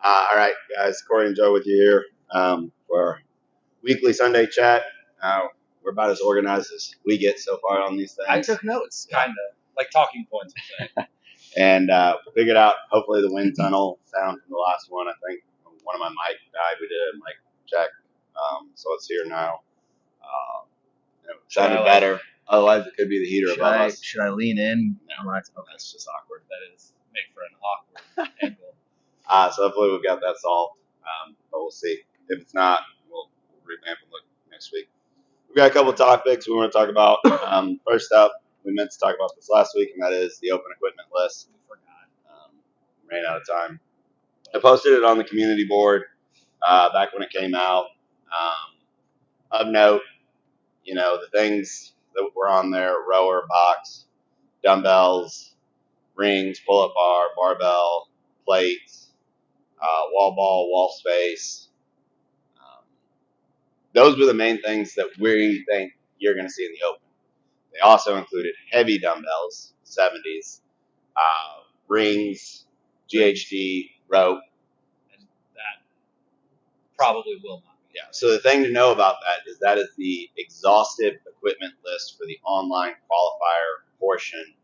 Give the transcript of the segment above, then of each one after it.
All right, guys. Corey and Joe with you here for our weekly Sunday chat. We're about as organized as we get so far on these I things. took notes, kind of like talking points. And figured out hopefully the wind tunnel sound from the last one. I think one of my mic died. We did a mic check, so it's here now. Sounded better. Otherwise, it could be the heater above us. Should I lean in? No, That's just awkward. That is make for an awkward angle. So hopefully we've got that solved. But we'll see. If it's not, we'll revamp and look next week. We've got a couple of topics we want to talk about. First up, we meant to talk about this last week, and that is the open equipment list. We forgot. Ran out of time. I posted it on the community board back when it came out. Of note, the things that were on there: rower, box, dumbbells, rings, pull-up bar, barbell, plates, wall ball, wall space. Those were the main things that we think you're going to see in the open. They also included heavy dumbbells, 70s, rings, GHD, rope. And that probably will not be. Yeah. So the thing to know about that is the exhaustive equipment list for the online qualifier portion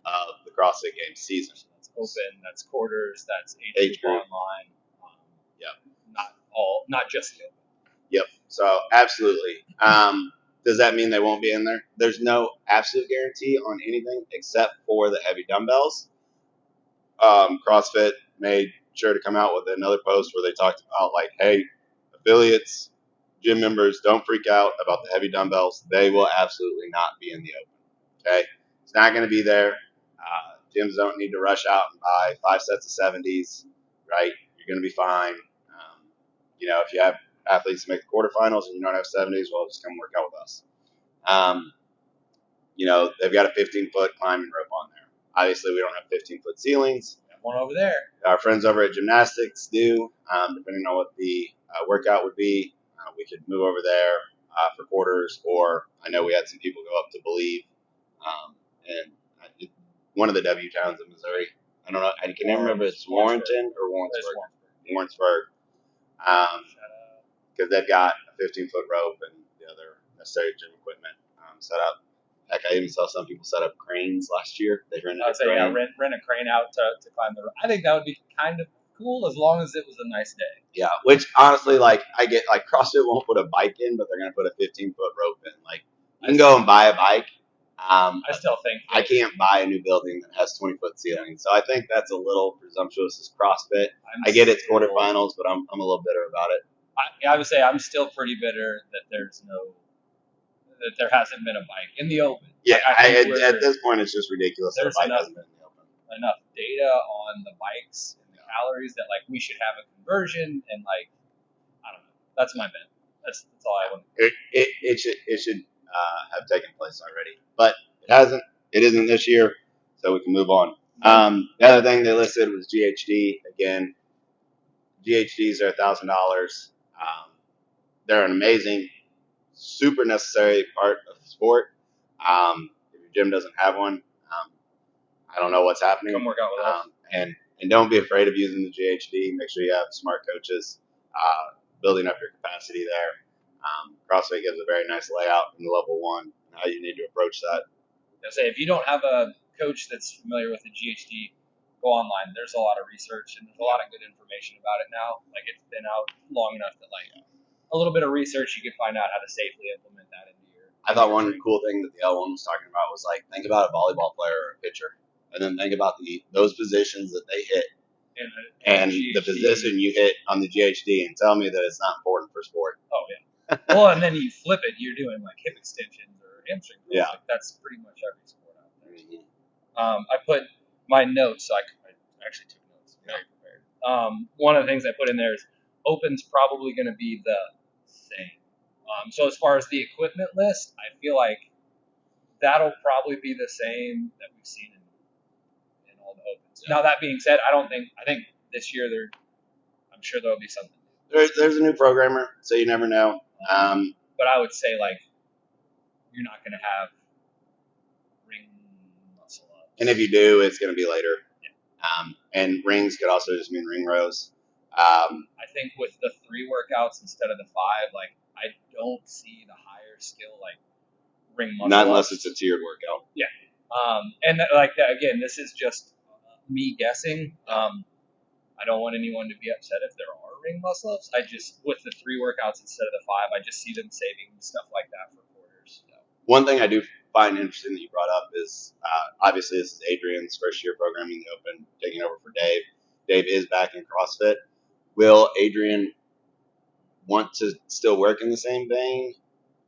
of the CrossFit Games season. So that's open, that's quarters, that's Age group online. Yep. Not just the open. Yep. So absolutely. Does that mean they won't be in there? There's no absolute guarantee on anything except for the heavy dumbbells. CrossFit made sure to come out with another post where they talked about hey, affiliates, gym members, don't freak out about the heavy dumbbells. They will absolutely not be in the open. Okay, it's not going to be there. Gyms don't need to rush out and buy 5 sets of 70s. Right, you're going to be fine. If you have athletes make the quarterfinals and you don't have 70s, well, just come work out with us. They've got a 15-foot climbing rope on there. Obviously, we don't have 15-foot ceilings. Got one over there. Our friends over at Gymnastics do. Depending on what the workout would be, we could move over there for quarters, or I know we had some people go up to Believe, and one of the W towns in Missouri. I don't know. I can never remember if it's Warrenton or Warrensburg. Warrensburg. Because they've got a 15-foot rope and the other necessary gym equipment set up. Heck, I even saw some people set up cranes last year. They rented a crane. Rent a crane out to climb the rope. I think that would be kind of cool as long as it was a nice day. Yeah, which honestly, I get CrossFit won't put a bike in, but they're going to put a 15-foot rope in. You can go and buy a bike. I still think I can't buy a new building that has 20-foot ceilings, so I think that's a little presumptuous as CrossFit. I get it's quarterfinals, but I'm a little bitter about it. I would say I'm still pretty bitter that there hasn't been a bike in the open. Yeah, at this point, it's just ridiculous that a bike hasn't been in the open. Enough data on the bikes and the calories that we should have a conversion and I don't know. That's my bet. That's all I want. It should have taken place already, but it hasn't. It isn't this year, so we can move on. The other thing they listed was GHD. Again, GHDs are $1,000. They're an amazing, super necessary part of the sport. If your gym doesn't have one, I don't know what's happening. Come work out with us. And don't be afraid of using the GHD. Make sure you have smart coaches building up your capacity there. CrossFit gives a very nice layout in level 1, how you need to approach that. I say if you don't have a coach that's familiar with the GHD, go online. There's a lot of research and there's a lot of good information about it now. It's been out long enough that a little bit of research you can find out how to safely implement that into your. I thought one cool thing that the L1 was talking about was think about a volleyball player or a pitcher, and then think about those positions that they hit, and the position you hit on the GHD, and tell me that it's not important for sport. Oh yeah. Well, and then you flip it, you're doing hip extensions or hamstring pulls. Yeah. That's pretty much every sport out there. Mm-hmm. I put my notes, so I actually took notes. Very prepared. One of the things I put in there is open's probably going to be the same. So as far as the equipment list, I feel like that'll probably be the same that we've seen in all the opens. Yeah. Now that being said, I think this year I'm sure there'll be something. There's a new programmer, so you never know. But I would say you're not going to have ring muscle ups. And if you do, it's going to be later. Yeah. And rings could also just mean ring rows. I think with the 3 workouts instead of the 5, like I don't see the higher skill like ring muscle not unless ups. it's a tiered workout. Yeah. And like that, again, this is just me guessing. I don't want anyone to be upset if there are ring muscle ups. I just, with the 3 workouts instead of the 5, I just see them saving stuff like that for quarters. So. One thing I do find interesting that you brought up is obviously this is Adrian's first year programming the Open, taking over for Dave. Dave is back in CrossFit. Will Adrian want to still work in the same vein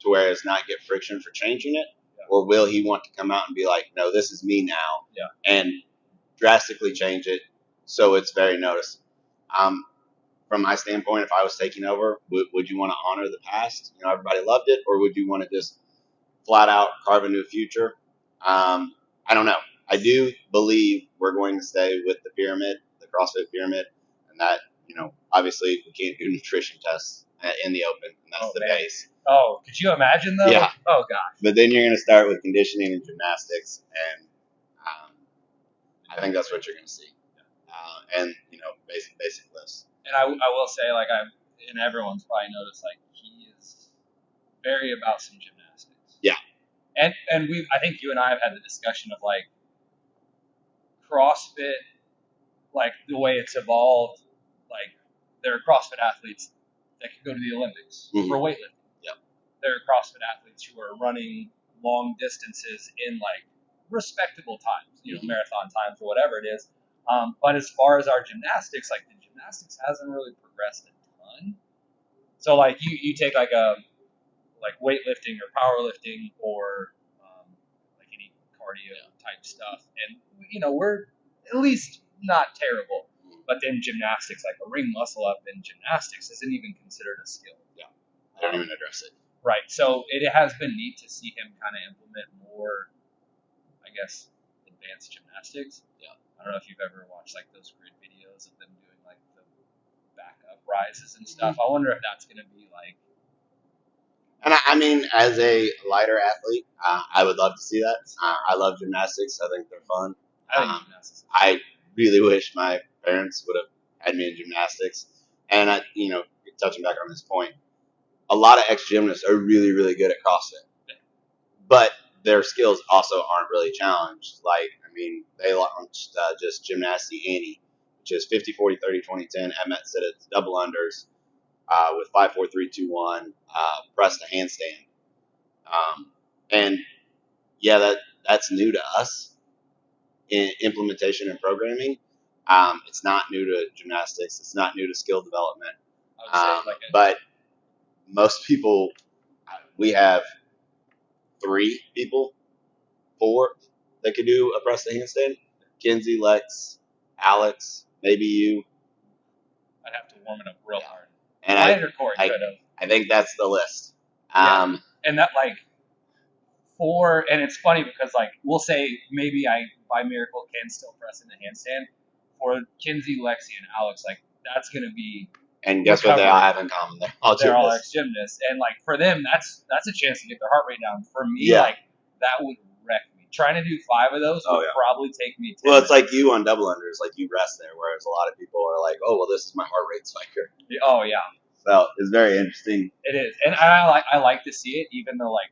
to where it's not get friction for changing it? Yeah. Or will he want to come out and be like, no, this is me now, and drastically change it so it's very noticeable? From my standpoint, if I was taking over, would you want to honor the past? You know, everybody loved it, or would you want to just flat out carve a new future? I don't know. I do believe we're going to stay with the pyramid, the CrossFit pyramid, and that, you know, obviously we can't do nutrition tests in the Open, and that's the base. Oh, could you imagine though? Yeah. Oh gosh. But then you're going to start with conditioning and gymnastics, and I think that's what you're going to see. And you know, basic lifts. And I will say, like, and everyone's probably noticed, like, he is very about some gymnastics. Yeah. And I think you and I have had the discussion of, like, CrossFit, like, the way it's evolved, like, there are CrossFit athletes that can go to the Olympics for weightlifting. Yep. There are CrossFit athletes who are running long distances in, like, respectable times, you know, marathon times or whatever it is. But as far as our gymnastics, like, the gymnastics hasn't really progressed a ton. So, like, you take, like, weightlifting or powerlifting or, like, any cardio type stuff, and, you know, we're at least not terrible. But then gymnastics, like a ring muscle up in gymnastics isn't even considered a skill. Yeah. I don't even address it. Right. So it has been neat to see him kind of implement more, I guess, advanced gymnastics. Yeah. I don't know if you've ever watched like those grid videos of them doing like the back up rises and stuff. I wonder if that's going to be like. And I mean, as a lighter athlete, I would love to see that. I love gymnastics. I think they're fun. I really wish my parents would have had me in gymnastics. And you know, touching back on this point, a lot of ex-gymnasts are really, really good at CrossFit, but their skills also aren't really challenged. Like, I mean, they launched just Gymnasty Annie, which is 50, 40, 30, 20, 10, Emmett said it's double unders with 5, 4, 3, 2, 1, press to handstand. And yeah, that's new to us in implementation and programming. It's not new to gymnastics. It's not new to skill development. But most people, we have 3 people, 4 that could do a press to handstand. Kenzie, Lex, Alex, maybe you. I'd have to warm it up real hard. And I think that's the list. And that like 4, and it's funny because like we'll say maybe I by miracle can still press in the handstand. For Kinsey, Lexi, and Alex, like that's gonna be. And guess what they all have in common? They're all ex-gymnasts, and like for them, that's a chance to get their heart rate down. For me, like that would wreck me. Trying to do 5 of those would probably take me 10 Well, it's like you on double unders, like you rest there, whereas a lot of people are like, oh, well, this is my heart rate spiker. Oh, yeah. So it's very interesting. It is. And I like to see it, even though, like,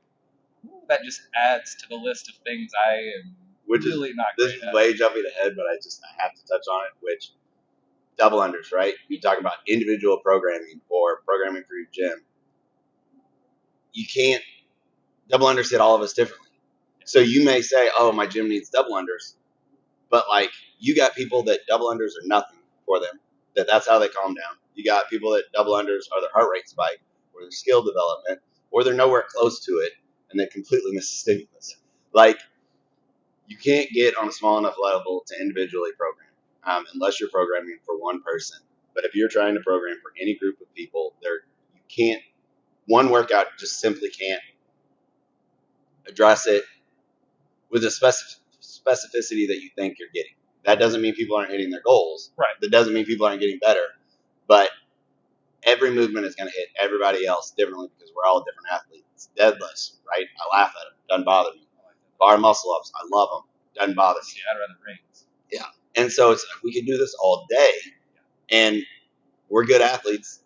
that just adds to the list of things I am really not great at. This is way jumping ahead, but I have to touch on it, which double unders, right? You talk about individual programming or programming for your gym. You can't double unders hit all of us differently. So you may say, oh, my gym needs double unders. But, like, you got people that double unders are nothing for them. That's how they calm down. You got people that double unders are their heart rate spike or their skill development, or they're nowhere close to it and they completely miss the stimulus. Like, you can't get on a small enough level to individually program unless you're programming for one person. But if you're trying to program for any group of people, you can't. One workout just simply can't address it with a specificity that you think you're getting. That doesn't mean people aren't hitting their goals. Right. That doesn't mean people aren't getting better. But every movement is going to hit everybody else differently because we're all different athletes. Deadlifts, right? I laugh at them. Doesn't bother me. Bar muscle ups, I love them. Doesn't bother me. I'd rather rings. Yeah. And so we could do this all day. And we're good athletes,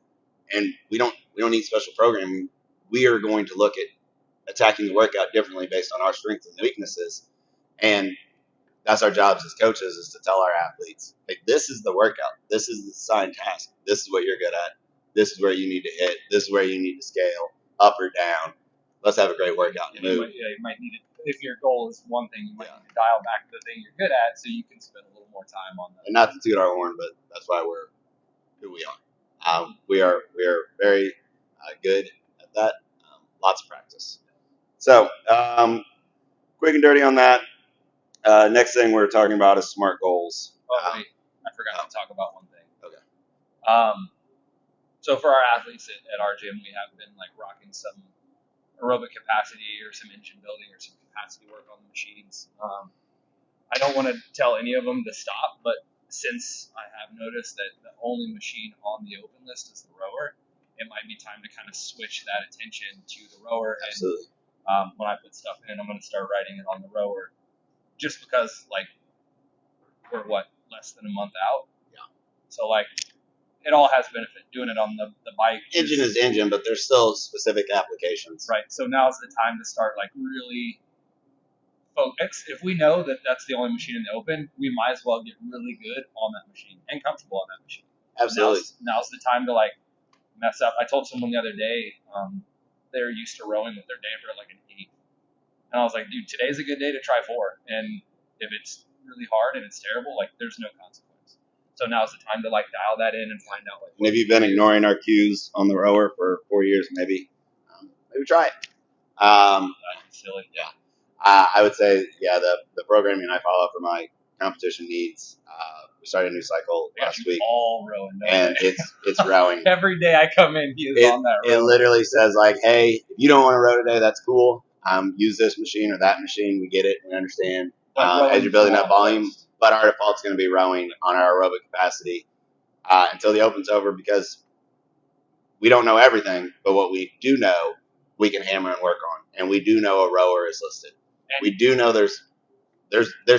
and we don't need special programming. We are going to look at attacking the workout differently based on our strengths and weaknesses, and that's our jobs as coaches, is to tell our athletes, like, this is the workout, this is the assigned task, this is what you're good at, this is where you need to hit, this is where you need to scale up or down. Let's have a great workout. Yeah, you might need it. If your goal is one thing, you might need to dial back the thing you're good at, so you can spend a little more time on that. And not to toot our horn, but that's why we're who we are. We are very good at that. Lots of practice. So, quick and dirty on that. Next thing we're talking about is SMART goals. Oh, wait, I forgot to talk about one thing. Okay. So for our athletes at our gym, we have been like rocking some aerobic capacity or some engine building or some capacity work on the machines. I don't want to tell any of them to stop, but since I have noticed that the only machine on the open list is the rower, it might be time to kind of switch that attention to the rower. Absolutely. And when I put stuff in, I'm going to start writing it on the rower, just because like we're less than a month out. Yeah. So like it all has benefit. Doing it on the bike. Engine is engine, but there's still specific applications. Right. So now's the time to start like really focus. If we know that that's the only machine in the open, we might as well get really good on that machine and comfortable on that machine. Absolutely. Now's the time to like mess up. I told someone the other day, they're used to rowing with their damper at like an 8. And I was like, dude, today's a good day to try 4. And if it's really hard and it's terrible, like there's no consequence. So now's the time to like dial that in and find out. Like, and if you've been ignoring our cues on the rower for 4 years, maybe try it. That's silly. Yeah. I would say, the programming I follow for my competition needs. We started a new cycle last week. All rowing, and it's rowing. Every day I come in, he is on that row. It literally says like, hey, if you don't want to row today, that's cool. Use this machine or that machine. We get it. We understand. As you're building up volume, but our default's going to be rowing on our aerobic capacity until the open's over, because we don't know everything, but what we do know, we can hammer and work on, and we do know a rower is listed. And we do know there's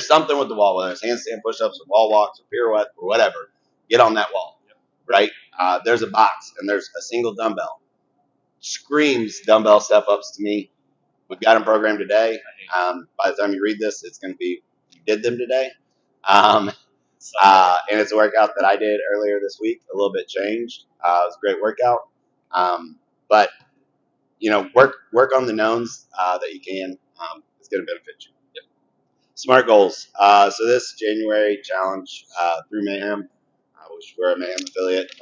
something with the wall, whether it's handstand push-ups or wall walks or pirouette or whatever. Get on that wall, right? There's a box and there's a single dumbbell. Screams dumbbell step-ups to me. We've got them programmed today. By the time you read this, it's going to be you did them today. And it's a workout that I did earlier this week, a little bit changed. It was a great workout. But work on the knowns that you can. It's going to benefit you. Yep. SMART goals. So this January challenge through Mayhem, which we're a Mayhem affiliate.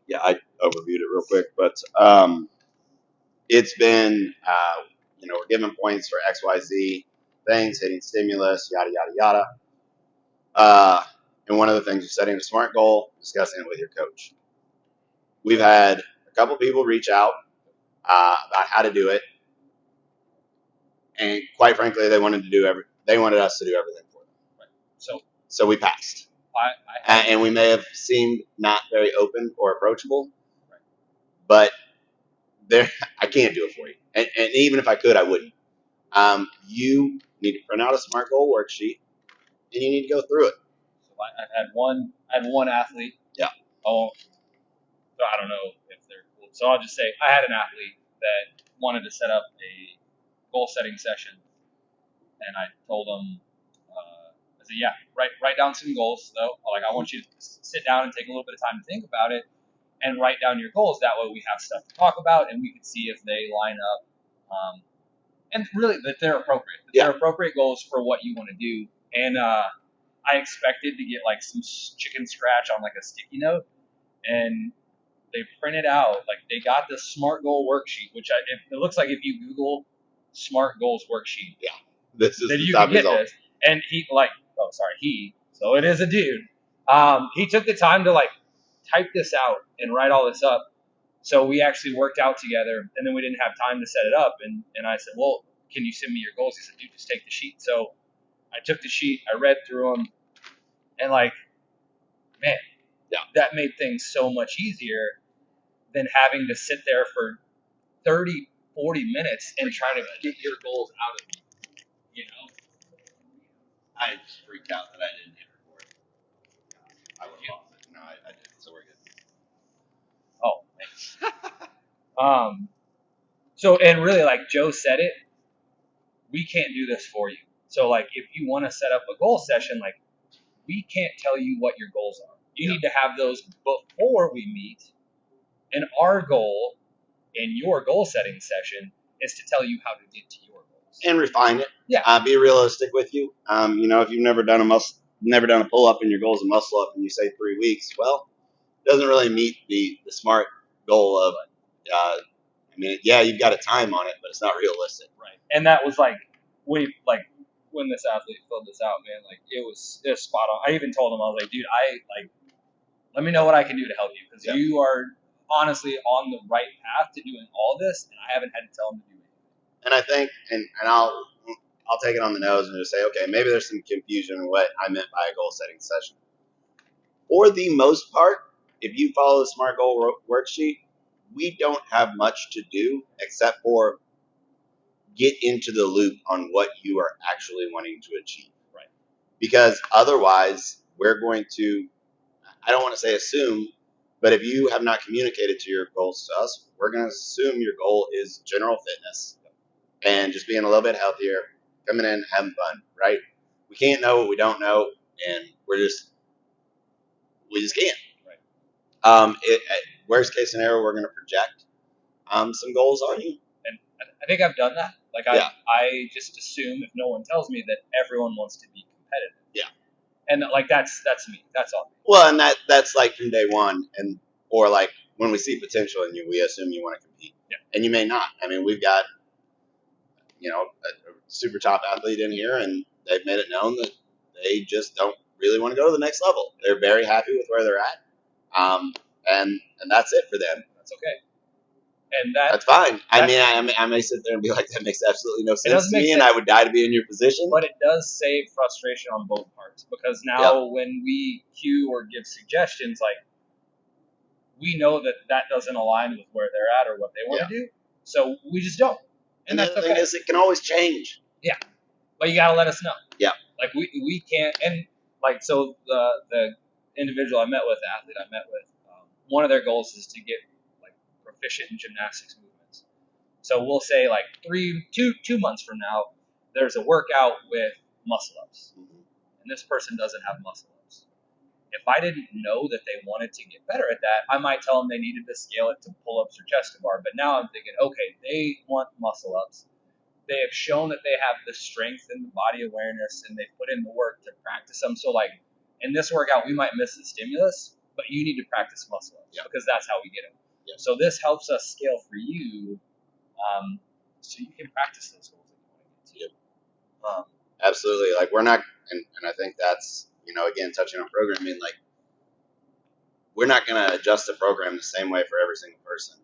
Yeah, I overviewed it real quick, but it's been we're giving points for XYZ things, hitting stimulus, yada yada yada. And one of the things is setting a SMART goal, discussing it with your coach. We've had a couple people reach out about how to do it, and quite frankly, they wanted us to do everything for them. Right. So we passed. And we may have seemed not very open or approachable, right, but I can't do it for you. And even if I could, I wouldn't. You need to print out a SMART goal worksheet, and you need to go through it. So I had one athlete. Yeah. So I don't know if they're cool. So I'll just say I had an athlete that wanted to set up a goal setting session, and I told him, I said, yeah, write down some goals though. Like, I want you to sit down and take a little bit of time to think about it and write down your goals. That way we have stuff to talk about and we can see if they line up. And really that they're appropriate. They're appropriate goals for what you want to do. And I expected to get like some chicken scratch on like a sticky note, and they printed out, like they got the SMART goal worksheet, which it looks like if you Google SMART goals worksheet, this is then the you top can get result. this. And so it is a dude. He took the time to like type this out and write all this up. So we actually worked out together, and then we didn't have time to set it up. And I said, well, can you send me your goals? He said, dude, just take the sheet. So I took the sheet, I read through them, and like, man, that made things so much easier than having to sit there for 30, 40 minutes and try to get your goals out of you. I just freaked out that I didn't hit record. I would have lost it. No, I didn't. So, and really, like Joe said it, we can't do this for you. So, like, if you want to set up a goal session, like, we can't tell you what your goals are. You need to have those before we meet. And our goal in your goal setting session is to tell you how to get to your goals. And refine it. Yeah. Be realistic with you. If you've never done a pull up and your goal is a muscle up and you say 3 weeks, well, it doesn't really meet the smart goal of, you've got a time on it, but it's not realistic. Right. And that was like, when this athlete filled this out, man, like it was spot on. I even told him, I was like, dude, let me know what I can do to help you, because you are honestly on the right path to doing all this, and I haven't had to tell him to do anything. And I think, and I'll take it on the nose and just say, okay, maybe there's some confusion in what I meant by a goal setting session. For the most part, if you follow the SMART goal worksheet, we don't have much to do except for get into the loop on what you are actually wanting to achieve. Right. Because otherwise, we're going to, I don't want to say assume, but if you have not communicated to your goals to us, we're going to assume your goal is general fitness and just being a little bit healthier, coming in, having fun, right? We can't know what we don't know, and we just can't. Right. Worst case scenario, we're going to project some goals on you. And I think I've done that. Like, I just assume, if no one tells me, that everyone wants to be competitive. Yeah. And like that's me. That's all. Well, and that's like from day one, or like when we see potential in you, we assume you want to compete. Yeah. And you may not. I mean, we've got a super top athlete in here, and they've made it known that they just don't really want to go to the next level. They're very happy with where they're at, and that's it for them. That's okay. And that's fine. I may sit there and be like, that makes absolutely no sense to me, and I would die to be in your position. But it does save frustration on both parts, because now when we cue or give suggestions, like, we know that doesn't align with where they're at or what they want to do, so we just don't. And the thing is, it can always change. Yeah, but you gotta let us know. Yeah, like we can't. And like, so the individual I met with, the athlete I met with, one of their goals is to get proficient in gymnastics movements. So we'll say like 2 months from now, there's a workout with muscle ups, and this person doesn't have muscle ups. If I didn't know that they wanted to get better at that, I might tell them they needed to scale it to pull ups or chest to bar. But now I'm thinking, okay, they want muscle ups. They have shown that they have the strength and the body awareness, and they put in the work to practice them. So like in this workout, we might miss the stimulus, but you need to practice muscle ups because that's how we get them. Yeah. So this helps us scale for you, so you can practice those goals that you want to get to. Absolutely. Like, we're not, and I think that's, again, touching on programming, like, we're not going to adjust the program the same way for every single person.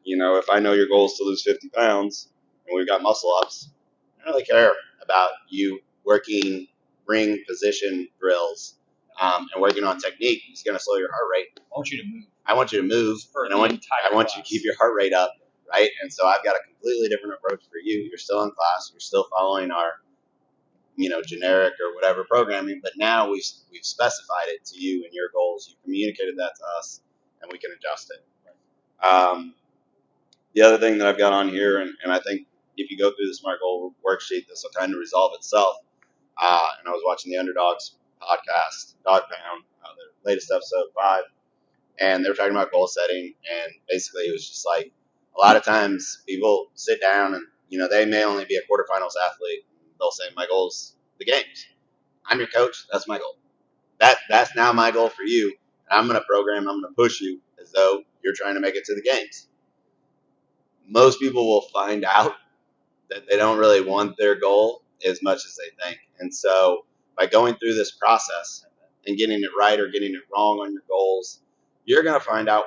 If I know your goal is to lose 50 pounds and we've got muscle ups, I don't really care about you working ring position drills and working on technique. It's going to slow your heart rate. I want you to move. I want you to move, and I want you to keep your heart rate up, right? And so I've got a completely different approach for you. You're still in class. You're still following our, generic or whatever programming, but now we've specified it to you and your goals. You communicated that to us, and we can adjust it. The other thing that I've got on here, and I think if you go through the SMART goal worksheet, this will kind of resolve itself. And I was watching the Underdogs podcast, Dog Pound, the latest episode 5. And they were talking about goal setting, and basically it was just like, a lot of times people sit down and, they may only be a quarterfinals athlete. They'll say, my goal's the games. I'm your coach. That's my goal. That's now my goal for you. And I'm going to program, I'm going to push you as though you're trying to make it to the games. Most people will find out that they don't really want their goal as much as they think. And so by going through this process and getting it right or getting it wrong on your goals, you're going to find out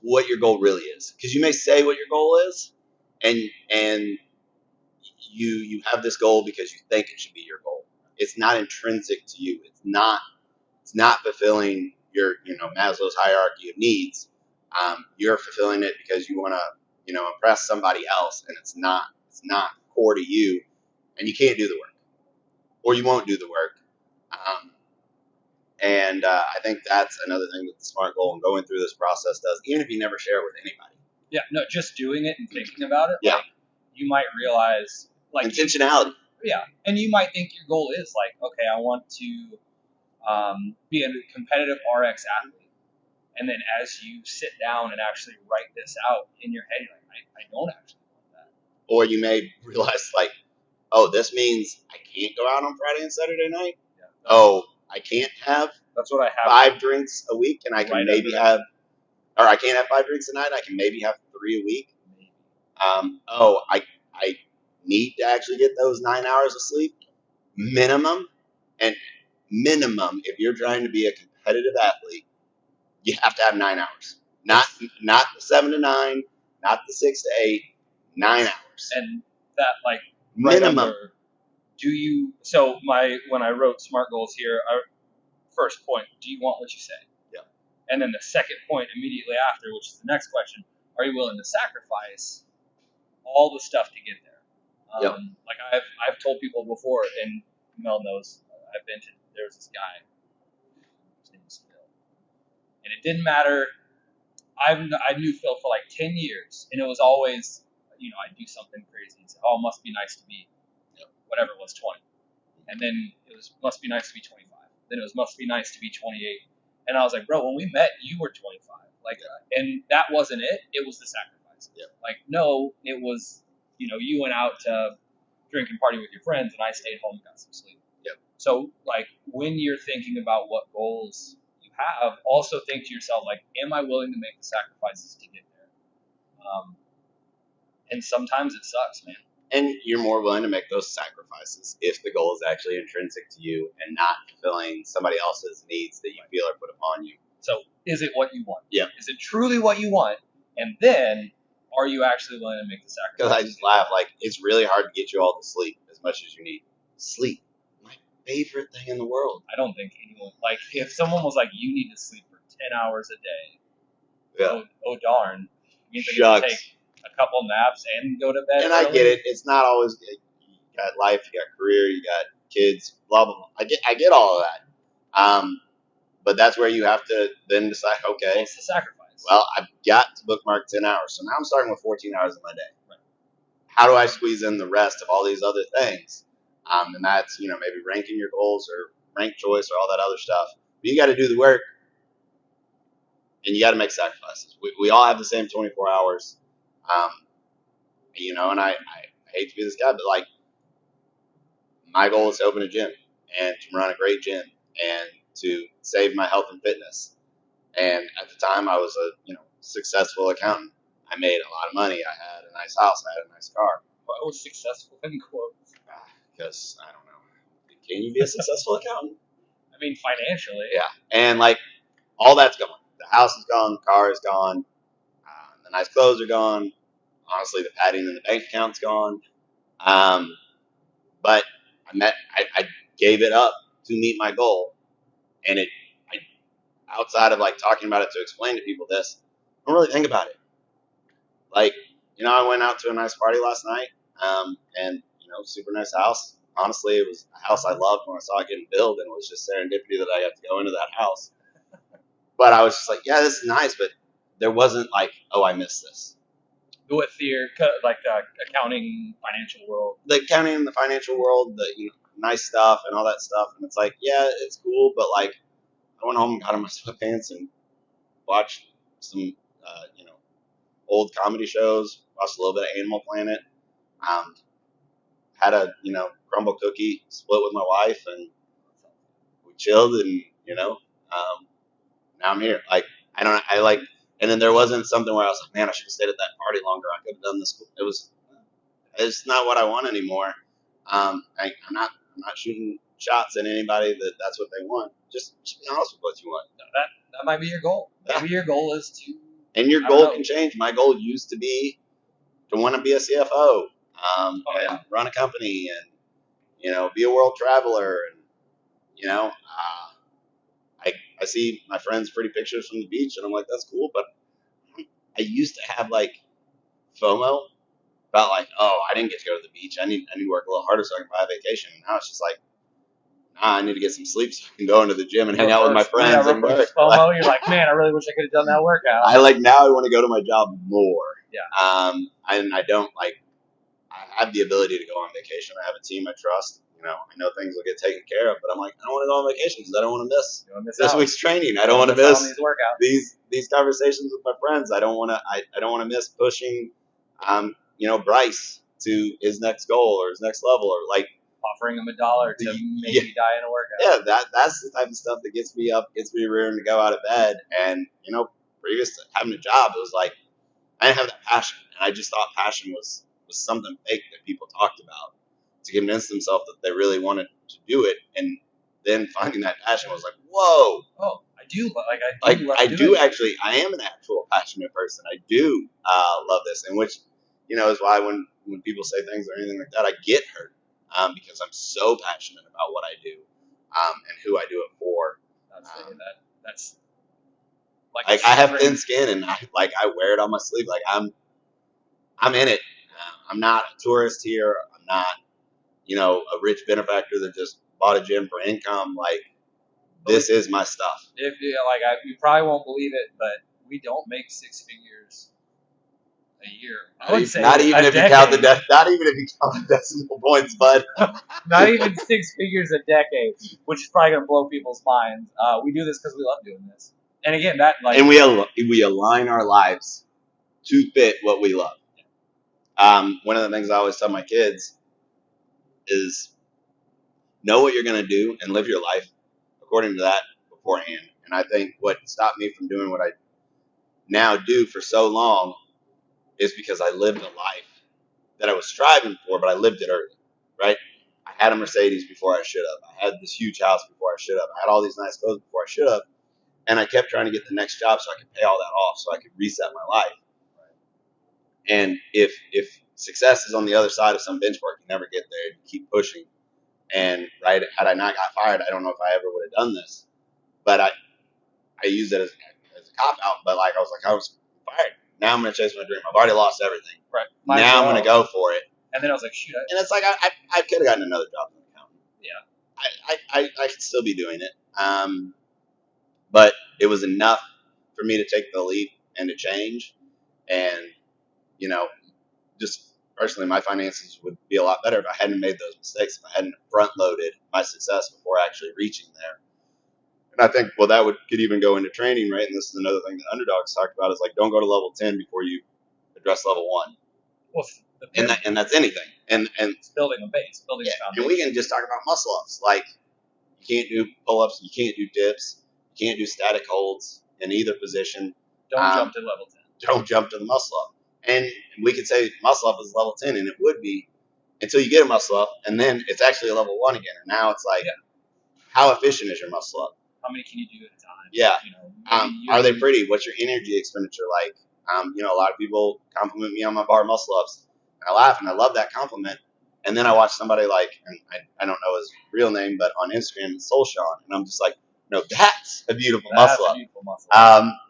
what your goal really is. Because you may say what your goal is, and you have this goal because you think it should be your goal. It's not intrinsic to you. It's not fulfilling your Maslow's hierarchy of needs. You're fulfilling it because you want to impress somebody else, and it's not core to you, and you can't do the work, or you won't do the work. And I think that's another thing that the SMART goal and going through this process does, even if you never share it with anybody. Yeah, no, just doing it and thinking about it. Yeah. Like, you might realize, like, Intentionality. yeah, and you might think your goal is like, okay, I want to be a competitive RX athlete, and then as you sit down and actually write this out in your head, you're like, I don't actually want that. Or you may realize, like, oh, this means I can't go out on Friday and Saturday night. Yeah. Oh, I can't have That's what I have. 5 drinks a week, and I can Right maybe under have, or I can't have 5 drinks a night. I can maybe have 3 a week. Oh, I need to actually get those 9 hours of sleep minimum, and minimum if you're trying to be a competitive athlete, you have to have 9 hours. Not the 7 to 9, not the 6 to 8, 9 hours. And that, like, right minimum. under, when I wrote SMART goals here, first point, do you want what you say? Yeah. And then the second point immediately after, which is the next question, are you willing to sacrifice all the stuff to get there? Yep. Like I've told people before, and Mel knows, I've been to, there was this guy, his name was Phil, and it didn't matter. I knew Phil for like 10 years, and it was always, I'd do something crazy and say, oh, it must be nice to be, whatever it was, 20. And then it was, must be nice to be 25. Then it was, must be nice to be 28. And I was like, bro, when we met, you were 25. Like, and that wasn't it. It was the sacrifice. Yeah. Like, no, it was, you went out to drink and party with your friends, and I stayed home and got some sleep. Yep. So, like, when you're thinking about what goals you have, also think to yourself, like, am I willing to make the sacrifices to get there? And sometimes it sucks, man. And you're more willing to make those sacrifices if the goal is actually intrinsic to you and not fulfilling somebody else's needs that you feel are put upon you. So, is it what you want? Yeah. Is it truly what you want? And then, are you actually willing to make the sacrifice? Because I just laugh, like, it's really hard to get you all to sleep as much as you need. Sleep. My favorite thing in the world. I don't think anyone, like, if someone was like, you need to sleep for 10 hours a day, Yeah. oh darn. You think you can Shucks. take a couple naps and go to bed And early? I get it. It's not always, you got life, you got career, you got kids, blah, blah, blah. I get all of that. But that's where you have to then decide, okay, What's the sacrifice? well, I've got to bookmark 10 hours. So now I'm starting with 14 hours of my day. Right. How do I squeeze in the rest of all these other things? And that's, maybe ranking your goals or rank choice or all that other stuff. But you got to do the work, and you got to make sacrifices. We all have the same 24 hours. And I hate to be this guy, but like, my goal is to open a gym and to run a great gym and to save my health and fitness. And at the time, I was a successful accountant. I made a lot of money. I had a nice house. I had a nice car. Why was successful in quotes? Because I don't know. Can you be a successful accountant? I mean, financially. Yeah. And like, all that's gone. The house is gone. The car is gone. The nice clothes are gone. Honestly, the padding in the bank account's gone. But I gave it up to meet my goal, and outside of like talking about it to explain to people this, I don't really think about it. Like, I went out to a nice party last night, and super nice house. Honestly, it was a house I loved when I saw it getting built, and it was just serendipity that I got to go into that house. But I was just like, yeah, this is nice, but there wasn't like, oh, I missed this. With your accounting, financial world. The accounting and the financial world, the nice stuff and all that stuff, and it's like, yeah, it's cool, but like, I went home and got on my sweatpants and watched some, old comedy shows, watched a little bit of Animal Planet, had a, crumble cookie split with my wife, and we chilled, and, now I'm here. Like, and then there wasn't something where I was like, man, I should have stayed at that party longer. I could have done this. It's not what I want anymore. I'm not shooting shots at anybody that's what they want. Just be honest with what you want. That might be your goal. Yeah. Maybe your goal is to. And your goal can change. My goal used to be to want to be a CFO, and run a company, and be a world traveler, and I see my friends' pretty pictures from the beach, and I'm like, that's cool. But I used to have like FOMO about like, oh, I didn't get to go to the beach. I need to work a little harder so I can buy a vacation. And now it's just like, I need to get some sleep so I can go into the gym and hang out with my friends and work. Reverse FOMO. You're like, man, I really wish I could have done that workout. I want to go to my job more. Yeah. And I don't I have the ability to go on vacation. I have a team I trust. I know things will get taken care of, but I'm like, I don't want to go on vacation because I don't want to miss this week's training. I don't want to miss these conversations with my friends. I don't want to miss pushing, Bryce to his next goal or his next level, or like offering him $1 to maybe die in a workout. Yeah, that's the type of stuff that gets me up, gets me rearing to go out of bed. And previous to having a job, it was like I didn't have that passion, and I just thought passion was something fake that people talked about to convince themselves that they really wanted to do it. And then finding that passion was like, whoa. Oh, I do actually. I am an actual passionate person. I do love this, and which is why when people say things or anything like that, I get hurt because I'm so passionate about what I do and who I do it for. That's like I have thin skin, and I wear it on my sleeve. Like I'm in it. I'm not a tourist here. I'm not, a rich benefactor that just bought a gym for income. Like, this is my stuff. You probably won't believe it, but we don't make 6 figures a year. I would say not even if you count the decimal points, bud. Not even 6 figures a decade, which is probably gonna blow people's minds. We do this because we love doing this, and again, and we align our lives to fit what we love. One of the things I always tell my kids is know what you're going to do and live your life according to that beforehand. And I think what stopped me from doing what I now do for so long is because I lived a life that I was striving for, but I lived it early, right? I had a Mercedes before I should have. I had this huge house before I should have. I had all these nice clothes before I should have. And I kept trying to get the next job so I could pay all that off, so I could reset my life. And if success is on the other side of some benchmark, you never get there. You keep pushing. And had I not got fired, I don't know if I ever would have done this. But I used it as a cop out. But I was fired. Now I'm going to chase my dream. I've already lost everything. Right. Now I'm going to go for it. And then I was like, shoot. And it's like I could have gotten another job as an accountant. Yeah. I could still be doing it. But it was enough for me to take the leap and to change. And, just personally, my finances would be a lot better if I hadn't made those mistakes, if I hadn't front-loaded my success before actually reaching there. And I think, that could even go into training, right? And this is another thing that underdogs talk about is don't go to level 10 before you address level 1. Well, and that's anything. And it's building a base, building a foundation. And we can just talk about muscle ups. You can't do pull-ups, you can't do dips, you can't do static holds in either position. Don't jump to level 10. Don't jump to the muscle up. And we could say muscle up is level 10, and it would be until you get a muscle up, and then it's actually a level 1 again. And now it's how efficient is your muscle up? How many can you do at a time? Yeah. Are they pretty? What's your energy expenditure like? A lot of people compliment me on my bar muscle ups. And I laugh, and I love that compliment. And then I watch somebody and I don't know his real name, but on Instagram it's Solshawn, and I'm just like, no, that's a beautiful muscle up.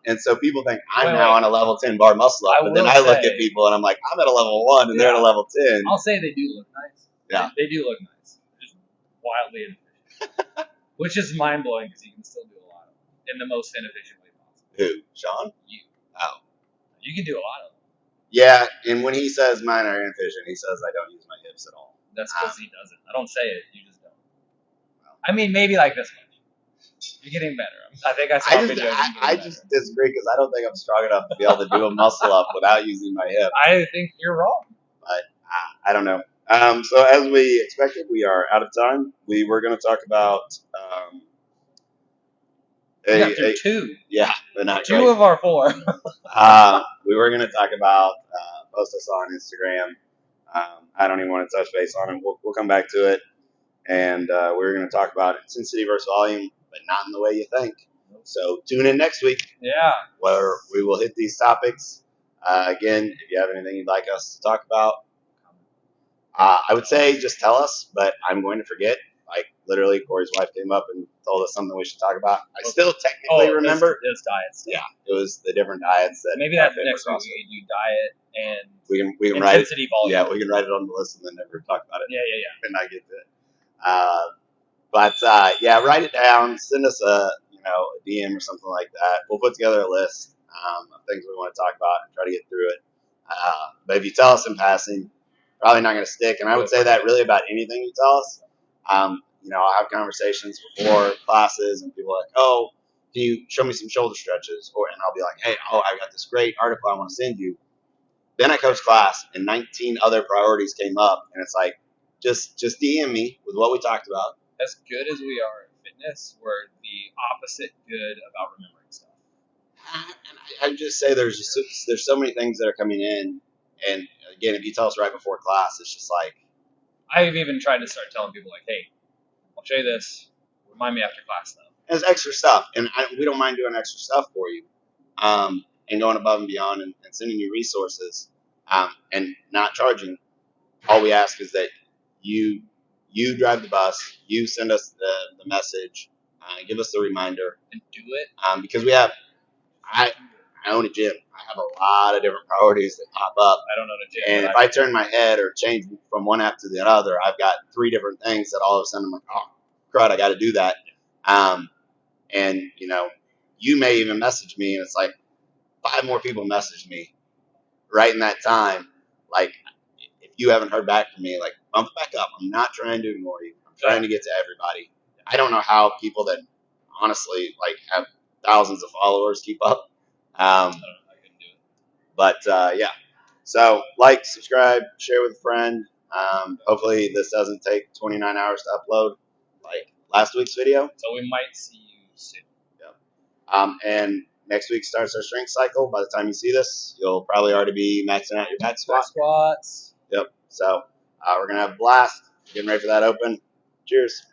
And so people think I'm now on a level 10 bar muscle up, but then I look at people and I'm like, I'm at a level 1 and they're at a level 10. I'll say they do look nice. Yeah. They do look nice. Just wildly inefficient. Which is mind blowing because you can still do a lot of them in the most inefficient way possible. Who? Sean? You. Oh. You can do a lot of them. Yeah, and when he says mine are inefficient, he says I don't use my hips at all. That's because he doesn't. I don't say it. You just don't. I mean, maybe like this much. You're getting better. I think I saw a video. I just disagree because I don't think I'm strong enough to be able to do a muscle up without using my hip. I think you're wrong. But I don't know. So as we expected, we are out of time. We were going to talk about two. Yeah, but not two of our 4. We were going to talk about post us on Instagram. I don't even want to touch base on it. We'll come back to it. And we're going to talk about intensity versus volume, but not in the way you think. So tune in next week. Yeah. Where we will hit these topics. Again, if you have anything you'd like us to talk about, I would say just tell us, but I'm going to forget. Literally, Corey's wife came up and told us something we should talk about. I still technically remember. It was diets. Yeah, it was the different diets that. Maybe that's next week we can do diet and we can write it. Volume. Yeah, we can write it on the list and then never talk about it. Yeah. And I get to it. But yeah, write it down. Send us a DM or something like that. We'll put together a list of things we want to talk about and try to get through it. But if you tell us in passing, probably not going to stick. And I would say that really about anything you tell us. I'll have conversations before classes, and people are like, "Oh, can you show me some shoulder stretches?" And I'll be like, "Hey, I got this great article I want to send you." Then I coach class, and 19 other priorities came up, and it's like, just DM me with what we talked about. As good as we are at fitness, we're the opposite good about remembering stuff. And I just say there's so many things that are coming in, and again, if you tell us right before class, it's just like I've even tried to start telling people like, "Hey, I'll show you this. Remind me after class, though." there's extra stuff, and we don't mind doing extra stuff for you, and going above and beyond, and sending you resources, and not charging. All we ask is that you drive the bus, you send us the message, give us the reminder, and do it. Because I own a gym. I have a lot of different priorities that pop up. I don't own a gym. And if I turn my head or change from one app to the other, I've got 3 different things that all of a sudden I'm like, oh, crud, I got to do that. And, you may even message me, and it's like 5 more people message me right in that time. Like, if you haven't heard back from me, like, bump back up. I'm not trying to ignore you. I'm trying to get to everybody. I don't know how people that honestly like have thousands of followers keep up. I couldn't do it. But yeah, so like, subscribe, share with a friend. Hopefully this doesn't take 29 hours to upload like last week's video. So we might see you soon. Yep. And next week starts our strength cycle. By the time you see this, you'll probably already be maxing out your back Squats. Yep. So we're gonna have a blast. Getting ready for that open. Cheers.